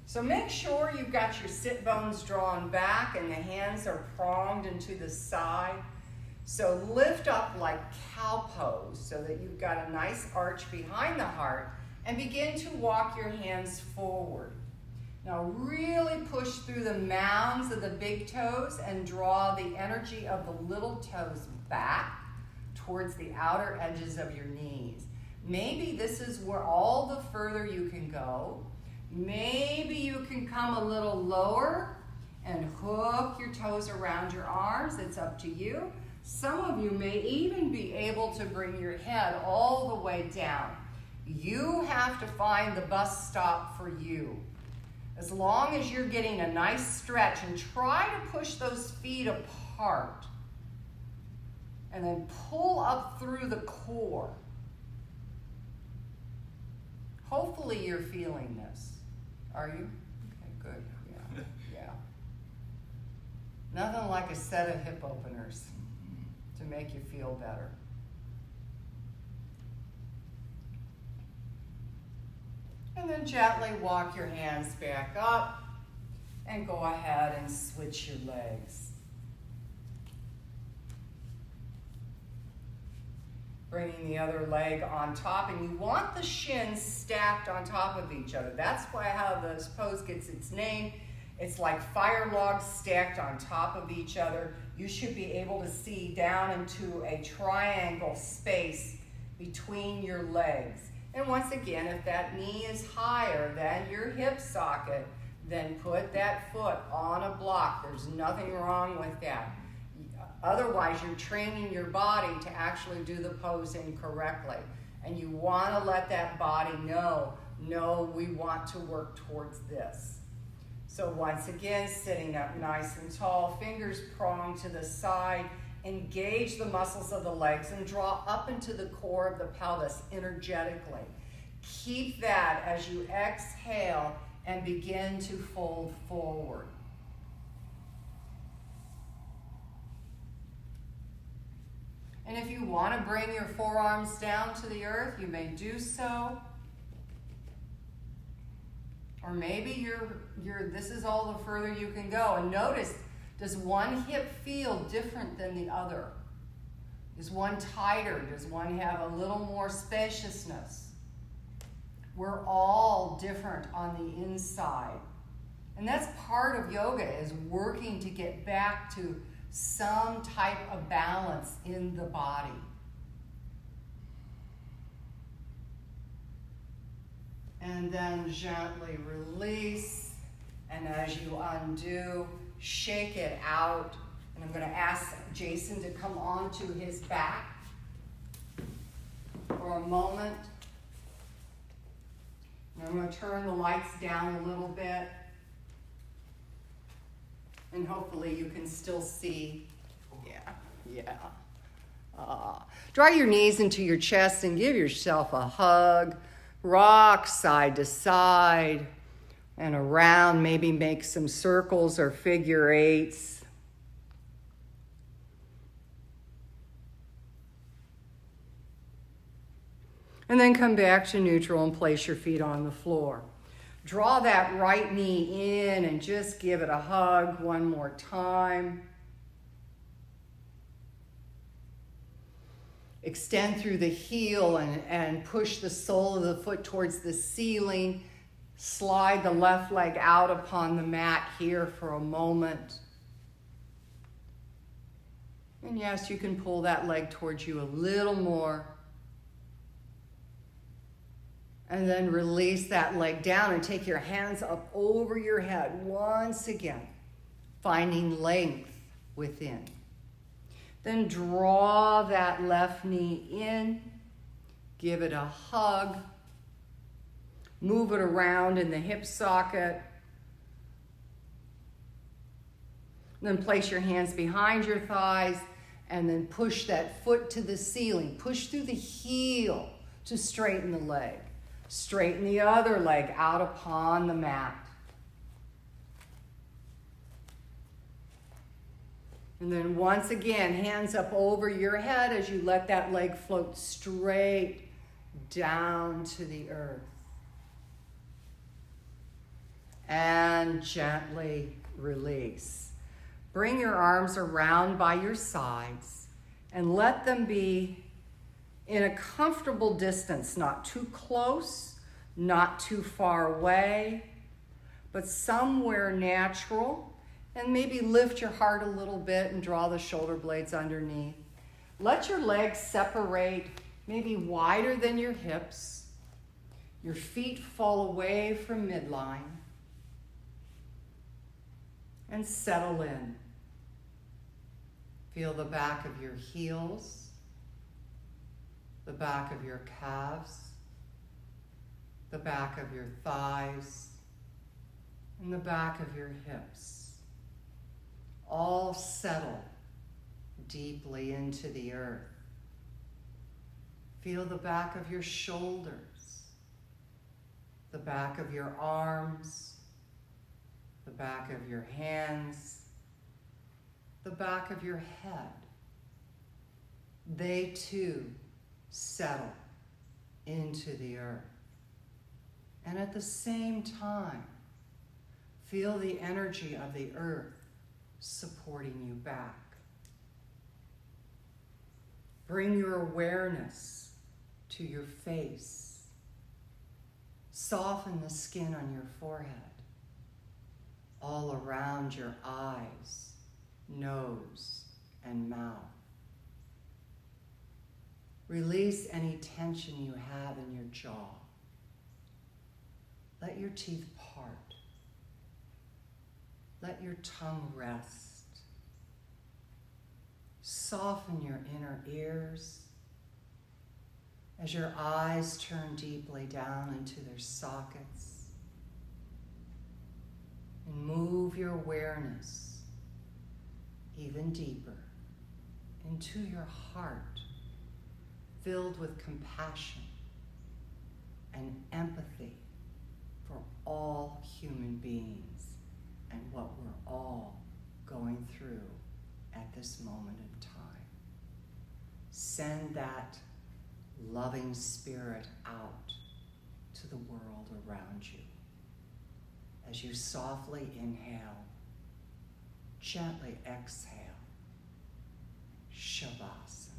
So make sure you've got your sit bones drawn back and the hands are pronged into the side. So lift up like cow pose so that you've got a nice arch behind the heart, and begin to walk your hands forward. Now really push through the mounds of the big toes and draw the energy of the little toes back towards the outer edges of your knees. Maybe this is where all the further you can go. Maybe you can come a little lower and hook your toes around your arms. It's up to you. Some of you may even be able to bring your head all the way down. You have to find the bus stop for you. As long as you're getting a nice stretch, and try to push those feet apart. And then pull up through the core. Hopefully you're feeling this. Are you? Okay, good. Yeah, yeah. Nothing like a set of hip openers to make you feel better. And then gently walk your hands back up and go ahead and switch your legs. Bringing the other leg on top, and you want the shins stacked on top of each other. That's why how this pose gets its name. It's like fire logs stacked on top of each other. You should be able to see down into a triangle space between your legs. And once again, if that knee is higher than your hip socket, then put that foot on a block. There's nothing wrong with that. Otherwise, you're training your body to actually do the pose incorrectly. And you want to let that body know, no, we want to work towards this. So once again, sitting up nice and tall, fingers pronged to the side, engage the muscles of the legs and draw up into the core of the pelvis energetically. Keep that as you exhale and begin to fold forward. And if you want to bring your forearms down to the earth, you may do so. Or maybe this is all the further you can go. And notice, does one hip feel different than the other? Is one tighter? Does one have a little more spaciousness? We're all different on the inside. And that's part of yoga, is working to get back to some type of balance in the body. And then gently release. And as you undo, shake it out. And I'm going to ask Jason to come onto his back for a moment. And I'm going to turn the lights down a little bit. And hopefully you can still see. Yeah. Draw your knees into your chest and give yourself a hug. Rock side to side and around. Maybe make some circles or figure eights. And then come back to neutral and place your feet on the floor. Draw that right knee in and just give it a hug one more time. Extend through the heel and push the sole of the foot towards the ceiling. Slide the left leg out upon the mat here for a moment. And yes, you can pull that leg towards you a little more. And then release that leg down and take your hands up over your head once again, finding length within. Then draw that left knee in, give it a hug, move it around in the hip socket. Then place your hands behind your thighs and then push that foot to the ceiling. Push through the heel to straighten the leg. Straighten the other leg out upon the mat. And then once again, hands up over your head as you let that leg float straight down to the earth. And gently release. Bring your arms around by your sides and let them be in a comfortable distance, not too close, not too far away, but somewhere natural. And maybe lift your heart a little bit and draw the shoulder blades underneath. Let your legs separate, maybe wider than your hips. Your feet fall away from midline. And settle in. Feel the back of your heels, the back of your calves, the back of your thighs, and the back of your hips. All settle deeply into the earth. Feel the back of your shoulders, the back of your arms, the back of your hands, the back of your head. They too settle into the earth. And at the same time, feel the energy of the earth supporting you back. Bring your awareness to your face. Soften the skin on your forehead, all around your eyes, nose, and mouth. Release any tension you have in your jaw. Let your teeth part. Let your tongue rest. Soften your inner ears as your eyes turn deeply down into their sockets. And move your awareness even deeper into your heart, filled with compassion and empathy for all human beings and what we're all going through at this moment in time. Send that loving spirit out to the world around you. As you softly inhale, gently exhale, Shavasana.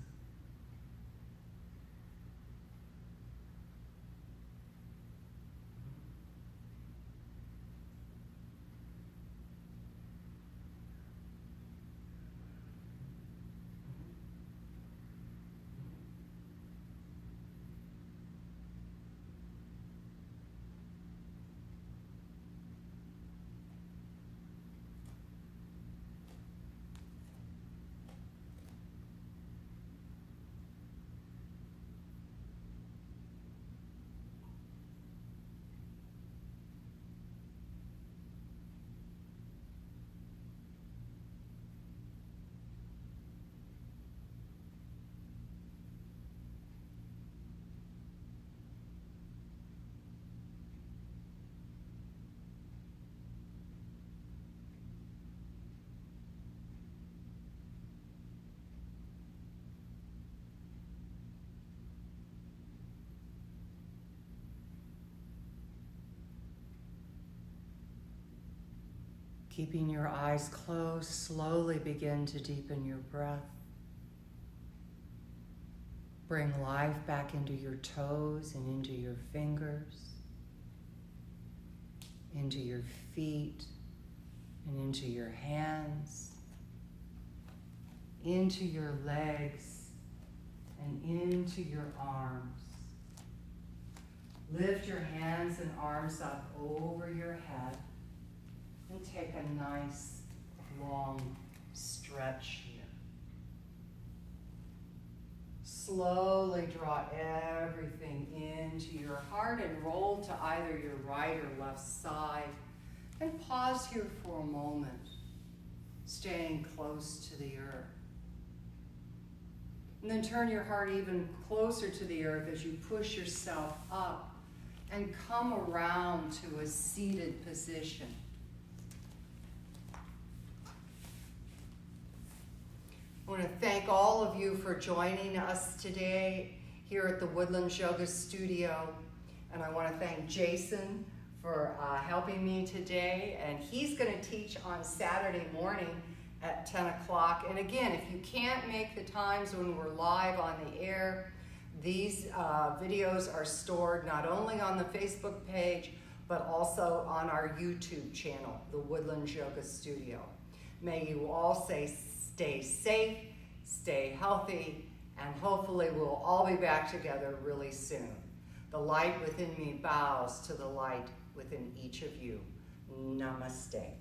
Keeping your eyes closed, slowly begin to deepen your breath. Bring life back into your toes and into your fingers, into your feet and into your hands, into your legs and into your arms. Lift your hands and arms up over your head. And take a nice long stretch here. Slowly draw everything into your heart and roll to either your right or left side. And pause here for a moment, staying close to the earth. And then turn your heart even closer to the earth as you push yourself up and come around to a seated position. I want to thank all of you for joining us today here at the Woodlands Yoga Studio. And I want to thank Jason for helping me today. And he's going to teach on Saturday morning at 10 o'clock. And again, if you can't make the times when we're live on the air, these videos are stored not only on the Facebook page, but also on our YouTube channel, the Woodlands Yoga Studio. May you all stay safe, stay healthy, and hopefully we'll all be back together really soon. The light within me bows to the light within each of you. Namaste.